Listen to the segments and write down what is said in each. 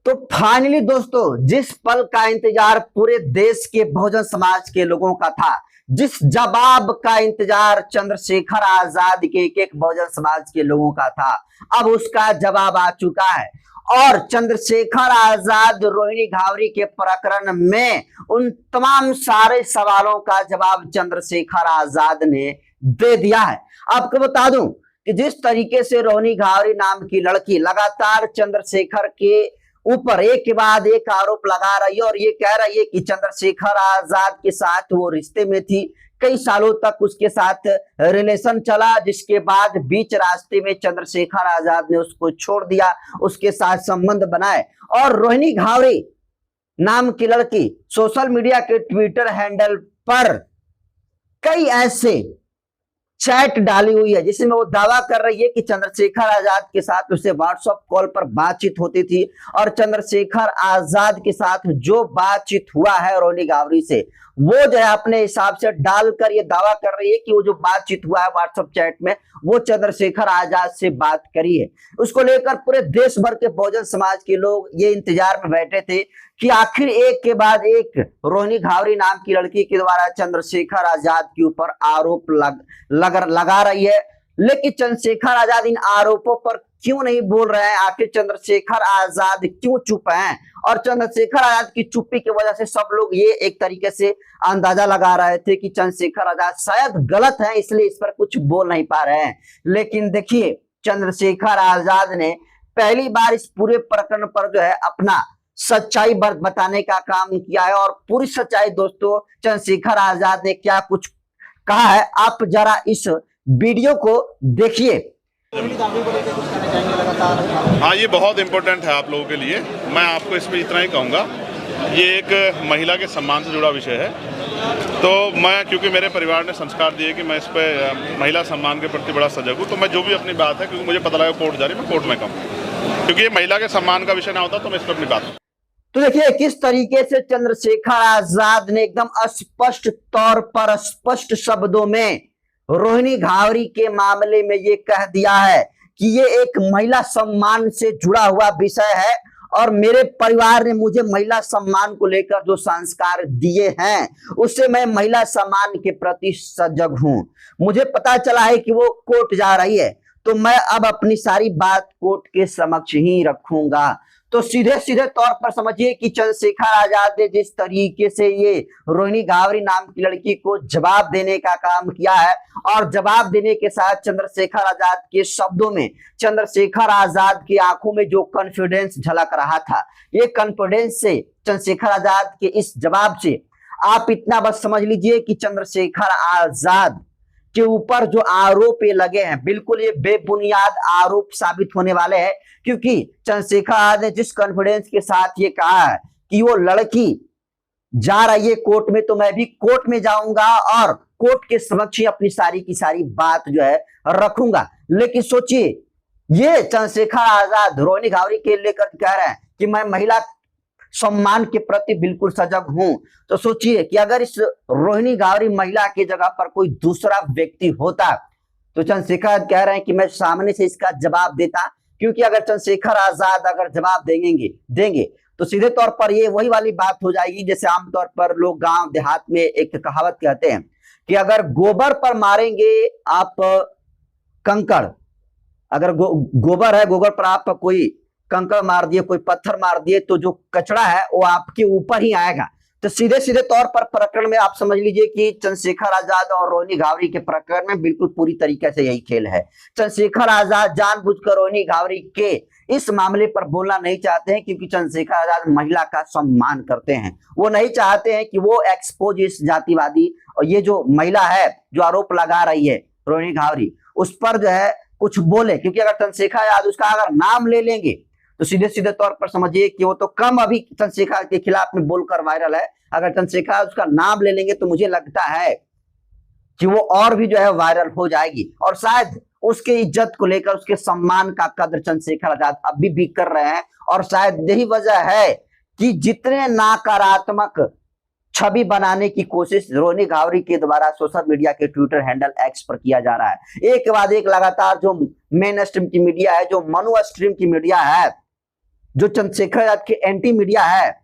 तो फाइनली दोस्तों, जिस पल का इंतजार पूरे देश के बहुजन समाज के लोगों का था, जिस जवाब का इंतजार चंद्रशेखर आजाद के एक एक बहुजन समाज के लोगों का था, अब उसका जवाब आ चुका है। और चंद्रशेखर आजाद रोहिणी घावरी के प्रकरण में उन तमाम सारे सवालों का जवाब चंद्रशेखर आजाद ने दे दिया है। आपको बता दूं कि जिस तरीके से रोहिणी घावरी नाम की लड़की लगातार चंद्रशेखर के ऊपर एक के बाद एक आरोप लगा रही है और ये कह रही है कि चंद्रशेखर आजाद के साथ वो रिश्ते में थी, कई सालों तक उसके साथ रिलेशन चला, जिसके बाद बीच रास्ते में चंद्रशेखर आजाद ने उसको छोड़ दिया, उसके साथ संबंध बनाए। और रोहिणी घावरी नाम की लड़की सोशल मीडिया के ट्विटर हैंडल पर कई ऐसे चैट डाली हुई है जिसमें वो दावा कर रही है कि चंद्रशेखर आजाद के साथ उसे व्हाट्सएप कॉल पर बातचीत होती थी और चंद्रशेखर आजाद के साथ जो बातचीत हुआ है रोहिणी घावरी से, वो जो है अपने हिसाब से डालकर ये दावा कर रही है कि वो जो बातचीत हुआ है व्हाट्सएप चैट में वो चंद्रशेखर आजाद से बात करी है। उसको लेकर पूरे देश भर के बहुजन समाज के लोग ये इंतजार में बैठे थे कि आखिर एक के बाद एक रोहिणी घावरी नाम की लड़की के द्वारा चंद्रशेखर आजाद के ऊपर आरोप लगा रही है। लेकिन चंद्रशेखर आजाद इन आरोपों पर क्यों नहीं बोल रहे हैं? आखिर चंद्रशेखर आजाद क्यों चुप हैं? और चंद्रशेखर आजाद की चुप्पी की वजह से सब लोग ये एक तरीके से अंदाजा लगा रहे थे कि चंद्रशेखर आजाद शायद गलत है, इसलिए इस पर कुछ बोल नहीं पा रहे हैं। लेकिन देखिए, चंद्रशेखर आजाद ने पहली बार इस पूरे प्रकरण पर जो है अपना सच्चाई बताने का काम किया है। और पूरी सच्चाई दोस्तों, चंद्रशेखर आजाद ने क्या कुछ कहा है, आप जरा इस वीडियो को देखिए। हाँ, ये बहुत इम्पोर्टेंट है आप लोगों के लिए। मैं आपको इसमें इतना ही कहूँगा, ये एक महिला के सम्मान से जुड़ा विषय है। तो मैं, क्योंकि मेरे परिवार ने संस्कार दिए कि मैं इस पर महिला सम्मान के प्रति बड़ा सजग हूँ, तो मैं जो भी अपनी बात है, क्योंकि मुझे पता लगा कोर्ट जा रही, मैं कोर्ट में कहूँ, क्योंकि ये महिला के सम्मान का विषय ना होता तो मैं इस पर अपनी बात। तो देखिए किस तरीके से चंद्रशेखर आजाद ने एकदम स्पष्ट तौर पर स्पष्ट शब्दों में रोहिणी घावरी के मामले में ये कह दिया है कि ये एक महिला सम्मान से जुड़ा हुआ विषय है और मेरे परिवार ने मुझे महिला सम्मान को लेकर जो संस्कार दिए हैं उससे मैं महिला सम्मान के प्रति सजग हूं। मुझे पता चला है कि वो कोर्ट जा रही है, तो मैं अब अपनी सारी बात कोर्ट के समक्ष ही रखूंगा। तो सीधे सीधे तौर पर समझिए कि चंद्रशेखर आजाद ने जिस तरीके से ये रोहिणी घावरी नाम की लड़की को जवाब देने का काम किया है, और जवाब देने के साथ चंद्रशेखर आजाद के शब्दों में चंद्रशेखर आजाद की आंखों में जो कॉन्फिडेंस झलक रहा था, ये कॉन्फिडेंस से चंद्रशेखर आजाद के इस जवाब से आप इतना बस समझ लीजिए कि चंद्रशेखर आजाद के ऊपर जो आरोप ये लगे हैं बिल्कुल ये बेबुनियाद आरोप साबित होने वाले हैं। क्योंकि चंद्रशेखर आजाद ने जिस कॉन्फिडेंस के साथ ये कहा है कि वो लड़की जा रही है कोर्ट में, तो मैं भी कोर्ट में जाऊंगा और कोर्ट के समक्ष ही अपनी सारी की सारी बात जो है रखूंगा। लेकिन सोचिए, ये चंद्रशेखर आजाद रोहिणी घावरी के लेकर कह रहे हैं कि मैं महिला सम्मान के प्रति बिल्कुल सजग हूं। तो सोचिए कि अगर इस रोहिणी घावरी महिला की जगह पर कोई दूसरा व्यक्ति होता तो चंद्रशेखर कह रहे हैं कि मैं सामने से इसका जवाब देता। क्योंकि अगर चंद्रशेखर आजाद अगर जवाब देंगे तो सीधे तौर पर ये वही वाली बात हो जाएगी जैसे आमतौर पर लोग गांव देहात में एक कहावत कहते हैं कि अगर गोबर पर मारेंगे आप कंकड़, अगर गोबर है, गोबर पर आप कोई कंकड़ मार दिए, कोई पत्थर मार दिए, तो जो कचरा है वो आपके ऊपर ही आएगा। तो सीधे सीधे तौर पर प्रकरण में आप समझ लीजिए कि चंद्रशेखर आजाद और रोहिणी घावरी के प्रकरण में बिल्कुल पूरी तरीके से यही खेल है। चंद्रशेखर आजाद जानबूझकर रोहिणी घावरी के इस मामले पर बोलना नहीं चाहते हैं, क्योंकि चंद्रशेखर आजाद महिला का सम्मान करते हैं। वो नहीं चाहते हैं कि वो एक्सपोज इस जातिवादी और ये जो महिला है जो आरोप लगा रही है रोहिणी घावरी, उस पर जो है कुछ बोले। क्योंकि अगर चंद्रशेखर आजाद उसका अगर नाम ले लेंगे तो सीधे सीधे तौर पर समझिए कि वो तो कम अभी चंद्रशेखर के खिलाफ में बोलकर वायरल है, अगर चंद्रशेखर उसका नाम ले लेंगे तो मुझे लगता है कि वो और भी जो है वायरल हो जाएगी। और शायद उसके इज्जत को लेकर, उसके सम्मान का कदर चंद्रशेखर आजाद अभी भी कर रहे हैं। और शायद यही वजह है कि जितने नकारात्मक छवि बनाने की कोशिश रोहिणी घावरी के द्वारा सोशल मीडिया के ट्विटर हैंडल एक्स पर किया जा रहा है, एक के बाद एक लगातार जो मेन स्ट्रीम की मीडिया है, जो मनु स्ट्रीम की मीडिया है, जो चंद्रशेखर आजाद की एंटी मीडिया है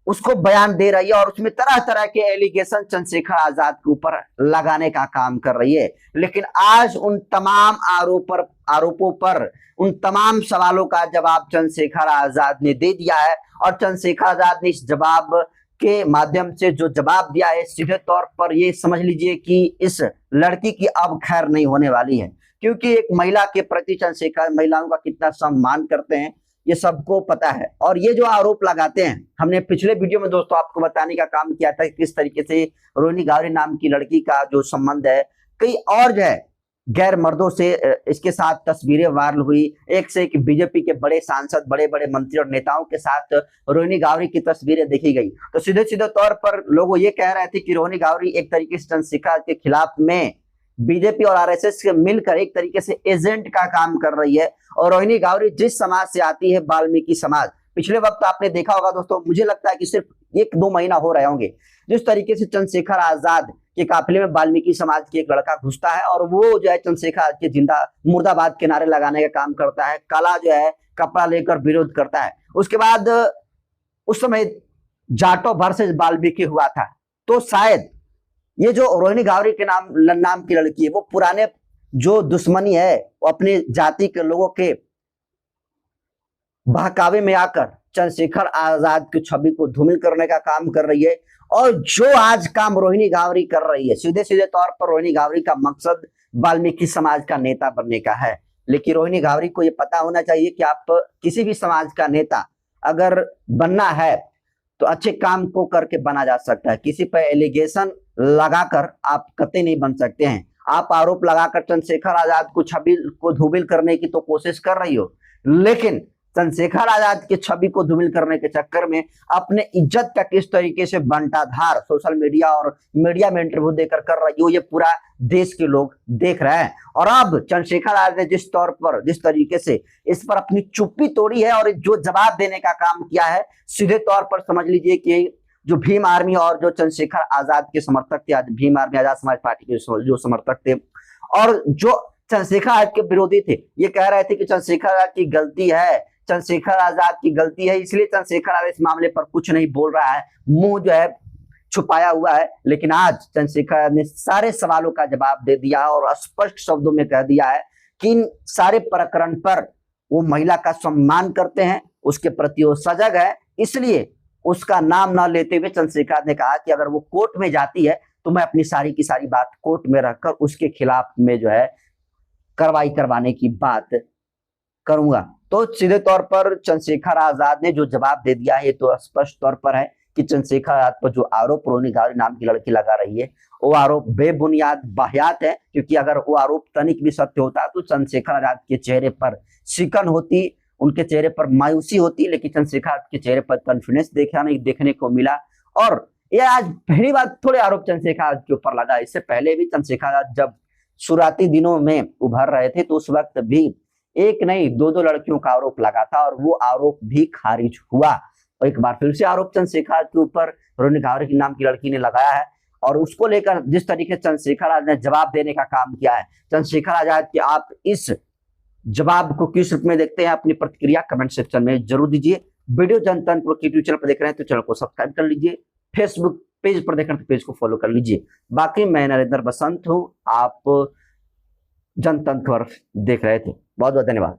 उसको बयान दे रही है और उसमें तरह तरह के एलिगेशन चंद्रशेखर आजाद के ऊपर लगाने का काम कर रही है। लेकिन आज उन तमाम आरोपों पर उन तमाम सवालों का जवाब चंद्रशेखर आजाद ने दे दिया है और चंद्रशेखर आजाद ने इस जवाब के माध्यम से जो जवाब दिया है सीधे तौर पर ये समझ लीजिए कि इस लड़की की अब खैर नहीं होने वाली है, क्योंकि एक महिला के प्रति चंद्रशेखर महिलाओं का कितना सम्मान करते हैं ये सबको पता है। और ये जो आरोप लगाते हैं, हमने पिछले वीडियो में दोस्तों आपको बताने का काम किया था कि किस तरीके से रोहिणी गावरी नाम की लड़की का जो संबंध है कई और जो है गैर मर्दों से इसके साथ तस्वीरें वायरल हुई। एक से एक बीजेपी के बड़े सांसद, बड़े बड़े मंत्री और नेताओं के साथ रोहिणी गावरी की तस्वीरें देखी गई। तो सीधे सीधे तौर पर लोग ये कह रहे थे कि रोहिणी गावरी एक तरीके से चंद्रशेखर के खिलाफ में बीजेपी और आरएसएस के मिलकर एक तरीके से एजेंट का काम कर रही है। और रोहिणी गावरी जिस समाज से आती है, वाल्मीकि समाज, पिछले वक्त आपने देखा होगा दोस्तों, मुझे लगता है कि सिर्फ 1-2 महीना हो रहे होंगे जिस तरीके से चंद्रशेखर आजाद के काफिले में वाल्मीकि समाज की एक लड़का घुसता है और वो जो है चंद्रशेखर आजाद के जिंदा मुर्दाबाद के नारे लगाने का काम करता है, काला जो है कपड़ा लेकर विरोध करता है। उसके बाद उस समय जाटो वर्सेस वाल्मीकि हुआ था। तो शायद ये जो रोहिणी गावरी के नाम की लड़की है वो पुराने जो दुश्मनी है वो अपनी जाति के लोगों के बहकावे में आकर चंद्रशेखर आजाद की छवि को धूमिल करने का काम कर रही है। और जो आज काम रोहिणी गावरी कर रही है, सीधे सीधे तौर पर रोहिणी गावरी का मकसद वाल्मीकि समाज का नेता बनने का है। लेकिन रोहिणी गावरी को यह पता होना चाहिए कि आप किसी भी समाज का नेता अगर बनना है तो अच्छे काम को करके बना जा सकता है। किसी पर एलिगेशन लगाकर आप कतई नहीं बन सकते हैं। आप आरोप लगाकर चंद्रशेखर आजाद को छवि को धूमिल करने की तो कोशिश कर रही हो, लेकिन चंद्रशेखर आजाद की छवि को धूमिल करने के चक्कर में अपने इज्जत का किस तरीके से बंटाधार सोशल मीडिया और मीडिया में इंटरव्यू देकर कर रही हो, ये पूरा देश के लोग देख रहे हैं। और अब चंद्रशेखर आजाद ने जिस तौर पर जिस तरीके से इस पर अपनी चुप्पी तोड़ी है और जो जवाब देने का काम किया है, सीधे तौर पर समझ लीजिए कि जो भीम आर्मी और जो चंद्रशेखर आजाद के समर्थक थे, आज भीम आर्मी आजाद समाज पार्टी के जो समर्थक थे और जो चंद्रशेखर आजाद के विरोधी थे, ये कह रहे थे कि चंद्रशेखर आजाद की गलती है, चंद्रशेखर आजाद की गलती है, इसलिए चंद्रशेखर आजाद इस मामले पर कुछ नहीं बोल रहा है, मुंह जो है छुपाया हुआ है। लेकिन आज चंद्रशेखर आजाद ने सारे सवालों का जवाब दे दिया और स्पष्ट शब्दों में कह दिया है कि इन सारे प्रकरण पर वो महिला का सम्मान करते हैं, उसके प्रति वो सजग है, इसलिए उसका नाम ना लेते हुए चंद्रशेखर ने कहा कि अगर वो कोर्ट में जाती है तो मैं अपनी सारी की सारी बात कोर्ट में रखकर उसके खिलाफ में जो है कार्रवाई करवाने की बात करूंगा। तो सीधे तौर पर चंद्रशेखर आजाद ने जो जवाब दे दिया है तो स्पष्ट तौर पर है कि चंद्रशेखर आजाद पर जो आरोप रोहिणी गावरी नाम की लड़की लगा रही है वो आरोप बेबुनियाद बाहियात है। क्योंकि अगर वो आरोप तनिक भी सत्य होता तो चंद्रशेखर आजाद के चेहरे पर शिकन होती, उनके चेहरे पर मायूसी होती, लेकिन चंद्रशेखर के चेहरे पर कॉन्फिडेंस देखने को मिला। और ये आज पहली बार थोड़े आरोप चंद्रशेखर के ऊपर लगा, इससे पहले भी चंद्रशेखर जब शुरुआती दिनों में उभर रहे थे तो उस वक्त भी एक नहीं 2 लड़कियों का आरोप लगा था और वो आरोप भी खारिज हुआ। और एक बार फिर से आरोप चंद्रशेखर के ऊपर रोहिणी गावरी के नाम की लड़की ने लगाया है और उसको लेकर जिस तरीके से चंद्रशेखर आजाद ने जवाब देने का काम किया है, चंद्रशेखर आजाद के आप इस जवाब को किस रूप में देखते हैं, अपनी प्रतिक्रिया कमेंट सेक्शन में जरूर दीजिए। वीडियो जनतंत्र के यूट्यूब चैनल पर देख रहे हैं तो चैनल को सब्सक्राइब कर लीजिए, फेसबुक पेज पर देख रहे हैं तो पेज को फॉलो कर लीजिए। बाकी मैं नरेंद्र बसंत हूं, आप जनतंत्र देख रहे थे। बहुत बहुत धन्यवाद।